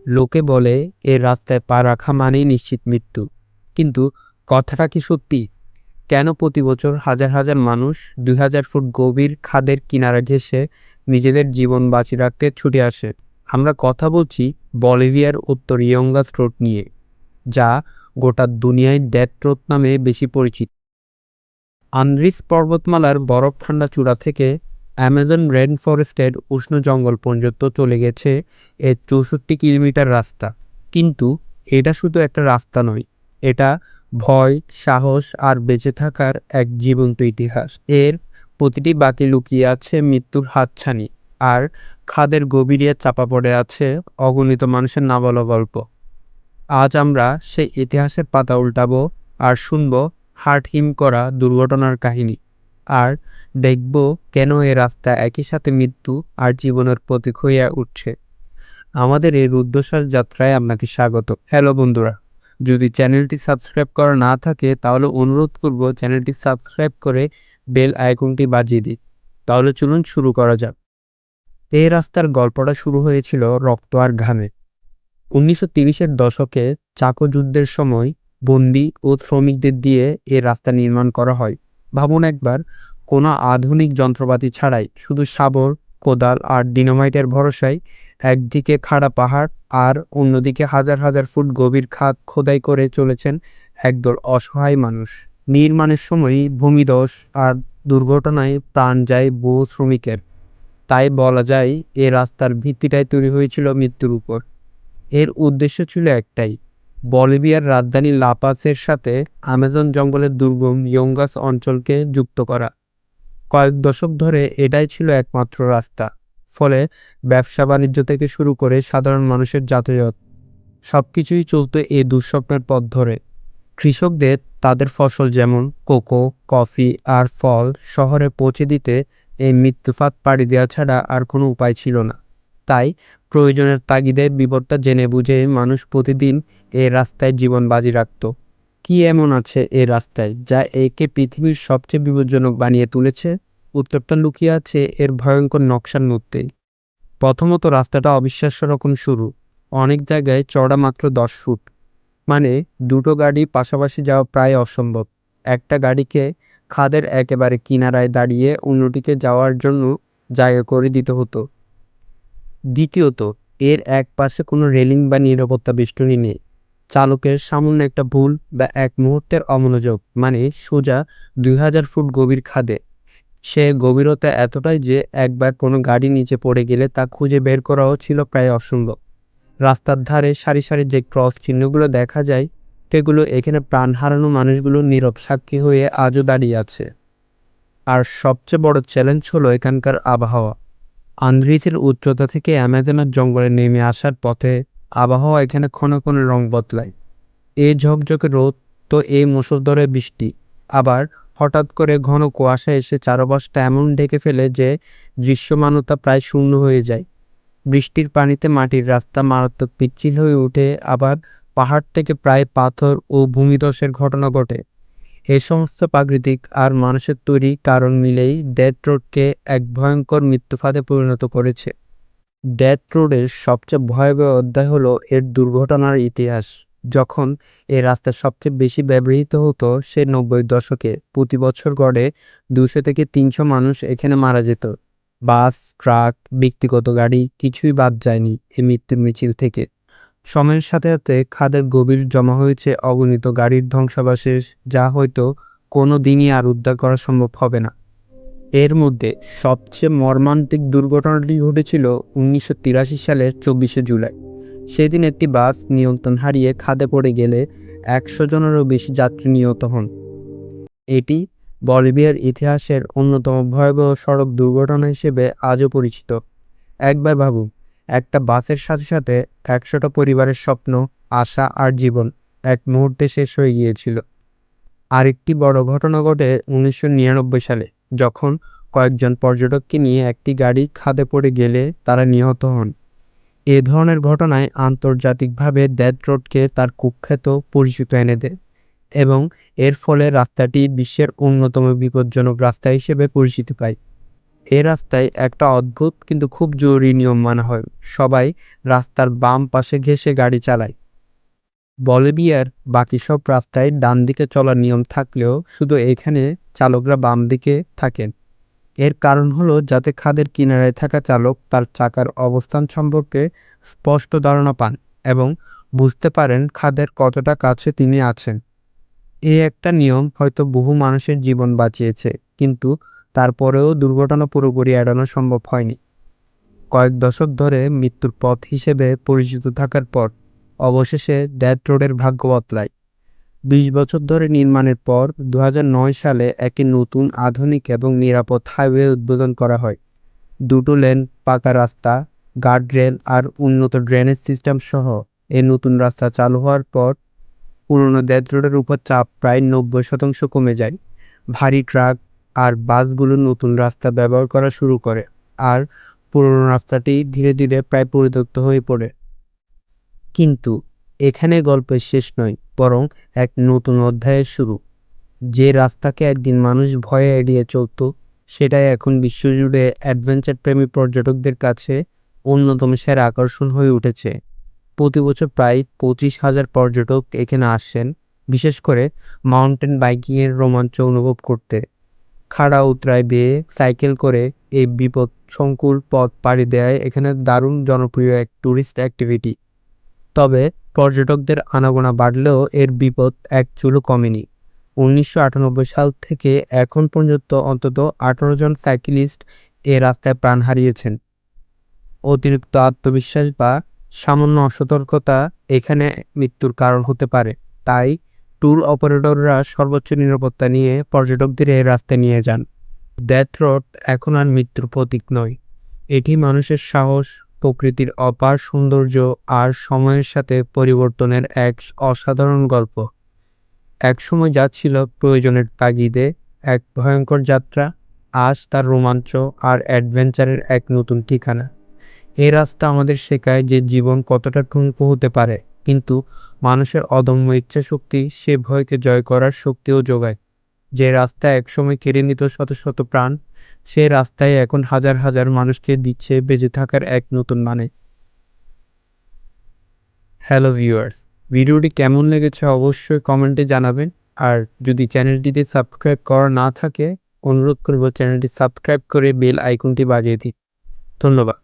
লোকে বলে এ রাস্তায় পা রাখা মানেই নিশ্চিত মৃত্যু। কিন্তু কথাটা কি সত্যি? কেন প্রতি বছর হাজার হাজার মানুষ ২,০০০ ফুট গভীর খাদের কিনারা ঘেঁষে নিজেদের জীবন বাঁচিয়ে রাখতে ছুটে আসে? আমরা কথা বলছি বলিভিয়ার উত্তর ইয়ঙ্গাস রোড নিয়ে, যা গোটা দুনিয়ায় ডেথ রোড নামে বেশি পরিচিত। আন্দ্রিস পর্বতমালার বরফ ঠান্ডা চূড়া থেকে অ্যামাজন রেন ফরেস্টের উষ্ণ জঙ্গল পর্যন্ত চলে গেছে এর ৬৪ কিলোমিটার রাস্তা। কিন্তু এটা শুধু একটা রাস্তা নয়, এটা ভয়, সাহস আর বেঁচে থাকার এক জীবন্ত ইতিহাস। এর প্রতিটি বাঁকে লুকিয়ে আছে মৃত্যুর হাতছানি, আর খাদের গভীরে চাপা পড়ে আছে অগণিত মানুষের না বলা গল্প। আজ আমরা সেই ইতিহাসের পাতা উল্টাবো আর শুনবো হার্ট হিম করা দুর্ঘটনার কাহিনী, আর দেখব কেন এ রাস্তা একই সাথে মৃত্যু আর জীবনের প্রতীক হইয়া উঠছে। আমাদের এই রুদ্ধশ্বাস যাত্রায় আপনাকে স্বাগত। হ্যালো বন্ধুরা, যদি চ্যানেলটি সাবস্ক্রাইব করা না থাকে তাহলে অনুরোধ করব চ্যানেলটি সাবস্ক্রাইব করে বেল আইকনটি বাজিয়ে দিন। তাহলে চলুন শুরু করা যাক। এই রাস্তার গল্পটা শুরু হয়েছিল রক্ত আর ঘামে। ১৯৩০-এর দশকে চাকো যুদ্ধের সময় বন্দী ও শ্রমিকদের দিয়ে এ রাস্তা নির্মাণ করা হয়। ভাবুন একবার, কোনো আধুনিক যন্ত্রপাতি ছাড়াই শুধু শাবল, কোদাল আর ডিনামাইটের ভরসায় একদিকে খাড়া পাহাড় আর অন্যদিকে হাজার হাজার ফুট গভীর খাদ খোদাই করে চলেছেন একদল অসহায় মানুষ। নির্মাণের সময় ভূমিধস আর দুর্ঘটনায় প্রাণ যায় বহু শ্রমিকের। তাই বলা যায় এ রাস্তার ভিত্তিটাই তৈরি হয়েছিল মৃত্যুর উপর। এর উদ্দেশ্য ছিল একটাই, বলিভিয়ার রাজধানী লাপাসের সাথে আমাজন জঙ্গলের দুর্গম ইয়ঙ্গাস অঞ্চলকে যুক্ত করা। কয়েক দশক ধরে এটাই ছিল একমাত্র রাস্তা। ফলে ব্যবসা বাণিজ্য থেকে শুরু করে সাধারণ মানুষের যাতায়াত সবকিছুই চলত এই দুঃস্বপ্নের পথ ধরে। কৃষকদের তাদের ফসল যেমন কোকো, কফি আর ফল শহরে পৌঁছে দিতে এই মৃত্যুফাত পাড়ি দেওয়া ছাড়া আর কোনো উপায় ছিল না। তাই প্রয়োজনের তাগিদে বিপদটা জেনে বুঝে মানুষ প্রতিদিন এই রাস্তায় জীবন বাজি রাখত। কি এমন আছে এই রাস্তায় যা একে পৃথিবীর সবচেয়ে বিপজ্জনক বানিয়ে তুলেছে? উত্তরটা লুকিয়ে আছে এর ভয়ঙ্কর নকশার মধ্যেই। প্রথমত, রাস্তাটা অবিশ্বাস্য রকম শুরু। অনেক জায়গায় চওড়া মাত্র ১০ ফুট, মানে দুটো গাড়ি পাশাপাশি যাওয়া প্রায় অসম্ভব। একটা গাড়িকে খাদের একেবারে কিনারায় দাঁড়িয়ে অন্যটিকে যাওয়ার জন্য জায়গা করে দিতে হতো। দ্বিতীয়ত, এর এক পাশে কোনো রেলিং বা নিরাপত্তা বেষ্টনী নেই। চালকের সামান্য একটা ভুল বা এক মুহূর্তের অমনোযোগ মানে সোজা ২,০০০ ফুট গভীর খাদে। সে গভীরতা এতটাই যে একবার কোনো গাড়ি নিচে পড়ে গেলে তা খুঁজে বের করাও ছিল প্রায় অসম্ভব। রাস্তার ধারে সারি সারি যে ক্রস চিহ্নগুলো দেখা যায়, সেগুলো এখানে প্রাণ হারানো মানুষগুলোর নীরব সাক্ষী হয়ে আজও দাঁড়িয়ে আছে। আর সবচেয়ে বড় চ্যালেঞ্জ হলো এখানকার আবহাওয়া। আন্দ্রিসের উচ্চতা থেকে অ্যামাজনের জঙ্গলে নেমে আসার পথে আবহাওয়া এখানে ক্ষণে ক্ষণে রং বদলায়। এ ঝকঝকে রোদ, তো এই মুষলধারে বৃষ্টি, আবার হঠাৎ করে ঘন কুয়াশা এসে চারপাশটা এমন ঢেকে ফেলে যে দৃশ্যমানতা প্রায় শূন্য হয়ে যায়। বৃষ্টির পানিতে মাটির রাস্তা মারাত্মক পিচ্ছিল হয়ে ওঠে, আবার পাহাড় থেকে প্রায় পাথর ও ভূমিধসের ঘটনা ঘটে। এই সমস্ত প্রাকৃতিক আর মানুষের তৈরি কারণ মিলেই ডেথ রোডকে এক ভয়ঙ্কর মৃত্যুফাঁদে পরিণত করেছে। ডেথ রোডের সবচেয়ে ভয়াবহ অধ্যায় হলো এর দুর্ঘটনার ইতিহাস। যখন এই রাস্তা সবচেয়ে বেশি ব্যবহৃত হতো সে ৯০-এর দশকে, প্রতি বছর গড়ে ২০০ থেকে ৩০০ মানুষ এখানে মারা যেত। বাস, ট্রাক, ব্যক্তিগত গাড়ি কিছুই বাদ যায়নি এই মৃত্যুর মিছিল থেকে। সময়ের সাথে সাথে খাদের গভীর জমা হয়েছে অগণিত গাড়ির ধ্বংসাবশেষ, যা হয়তো কোনো দিনই আর উদ্ধার করা সম্ভব হবে না। এর মধ্যে সবচেয়ে মর্মান্তিক দুর্ঘটনাটি ঘটেছিল ১৯৮৩ সালের ২৪শে জুলাই। সেদিন একটি বাস নিয়ন্ত্রণ হারিয়ে খাদে পড়ে গেলে ১০০ জনেরও বেশি যাত্রী নিহত হন। এটি বলিভিয়ার ইতিহাসের অন্যতম ভয়াবহ সড়ক দুর্ঘটনা হিসেবে আজও পরিচিত। একবার ভাবুন, একটা বাসের সাথে সাথে ১০০টা পরিবারের স্বপ্ন, আশা আর জীবন এক মুহূর্তে শেষ হয়ে গিয়েছিল। আরেকটি বড় ঘটনা ঘটে ১৯৯৯ সালে, যখন কয়েকজন পর্যটককে নিয়ে একটি গাড়ি খাদে পড়ে গেলে তারা নিহত হন। এ ধরনের ঘটনায় আন্তর্জাতিকভাবে ডেথ রোডকে তার কুখ্যাত পরিচিতি এনে দেয় এবং এর ফলে রাস্তাটি বিশ্বের অন্যতম বিপজ্জনক রাস্তা হিসেবে পরিচিতি পায়। এই রাস্তায় একটা অদ্ভুত কিন্তু খুব জরুরি নিয়ম মানা হয়। সবাই রাস্তার বাম পাশে ঘেঁষে গাড়ি চালায়। বলিভিয়ার বাকি সব রাস্তায় ডান দিকে চলার নিয়ম থাকলেও শুধু এখানে চালকরা বাম দিকে থাকেন। এর কারণ হলো যাতে খাদের কিনারায় থাকা চালক তার চাকার অবস্থান সম্পর্কে স্পষ্ট ধারণা পান এবং বুঝতে পারেন খাদের কতটা কাছে তিনি আছেন। এই একটা নিয়ম হয়তো বহু মানুষের জীবন বাঁচিয়েছে, কিন্তু তারপরেও দুর্ঘটনা পুরোপুরি এড়ানো সম্ভব হয়নি। কয়েক দশক ধরে মৃত্যুর পথ হিসেবে পরিচিত থাকার পর অবশেষে ডেথ রোডের ভাগ্য বদলায়। ২০ বছর ধরে নির্মাণের পর ২০০৯ সালে একটি নতুন আধুনিক এবং নিরাপদ হাইওয়ে উদ্বোধন করা হয়। ২ লেন, পাকা রাস্তা, গার্ডরেল আর উন্নত ড্রেনেজ সিস্টেম সহ এই নতুন রাস্তা চালু হওয়ার পর পুরনো ডেথ রোডের উপর চাপ প্রায় ৯০% কমে যায়। ভারী ট্রাক আর বাসগুলো নতুন রাস্তা ব্যবহার করা শুরু করে, আর পুরনো রাস্তাটি ধীরে ধীরে প্রায় পরিত্যক্ত হয়ে পড়ে। কিন্তু এখানে গল্পের শেষ নয়, বরং এক নতুন অধ্যায়ের শুরু। যে রাস্তাকে একদিন মানুষ ভয়ে এড়িয়ে চলত, সেটাই এখন বিশ্বজুড়ে অ্যাডভেঞ্চার প্রেমী পর্যটকদের কাছে অন্যতম সেরা আকর্ষণ হয়ে উঠেছে। প্রতি বছর প্রায় ২৫,০০০ পর্যটক এখানে আসেন, বিশেষ করে মাউন্টেন বাইকিংয়ের রোমাঞ্চ অনুভব করতে। খাড়া উতরাই বেয়ে সাইকেল করে এই বিপদসংকুল পথ পাড়ি দেয় এখানে দারুণ জনপ্রিয় এক ট্যুরিস্ট অ্যাক্টিভিটি। তবে পর্যটকদের আনাগোনা বাড়লেও এর বিপদ এক চুলও কমেনি। ১৯৯৮ সাল থেকে এখন পর্যন্ত অন্তত ১৮ জন সাইক্লিস্ট এ রাস্তায় প্রাণ হারিয়েছেন। অতিরিক্ত আত্মবিশ্বাস বা সামান্য অসতর্কতা এখানে মৃত্যুর কারণ হতে পারে। তাই ট্যুর অপারেটররা সর্বোচ্চ নিরাপত্তা নিয়ে পর্যটকদের এই রাস্তায় নিয়ে যান। ডেথ রোড এখন আর মৃত্যুর প্রতীক নয়, এটি মানুষের সাহস, প্রকৃতির অপার সৌন্দর্য আর সময়ের সাথে পরিবর্তনের এক অসাধারণ গল্প। একসময় যা ছিল প্রয়োজনের তাগিদে এক ভয়ঙ্কর যাত্রা, আজ তার রোমাঞ্চ আর অ্যাডভেঞ্চারের এক নতুন ঠিকানা। এই রাস্তা আমাদের শেখায় যে জীবন কতটা ঠুনকো হতে পারে, কিন্তু মানুষের অদম্য ইচ্ছাশক্তি সে ভয়কে জয় করার শক্তিও যোগায়। যে রাস্তা একসময় কেড়ে নিত শত শত প্রাণ, সেই রাস্তায় এখন হাজার হাজার মানুষকে দিচ্ছে বেঁচে থাকার এক নতুন মানে। হ্যালো ভিউয়ার্স, ভিডিওটি কেমন লেগেছে অবশ্যই কমেন্টে জানাবেন। আর যদি চ্যানেলটিতে সাবস্ক্রাইব করা না থাকে, অনুরোধ করব চ্যানেলটি সাবস্ক্রাইব করে বেল আইকনটি বাজিয়ে দিন। ধন্যবাদ।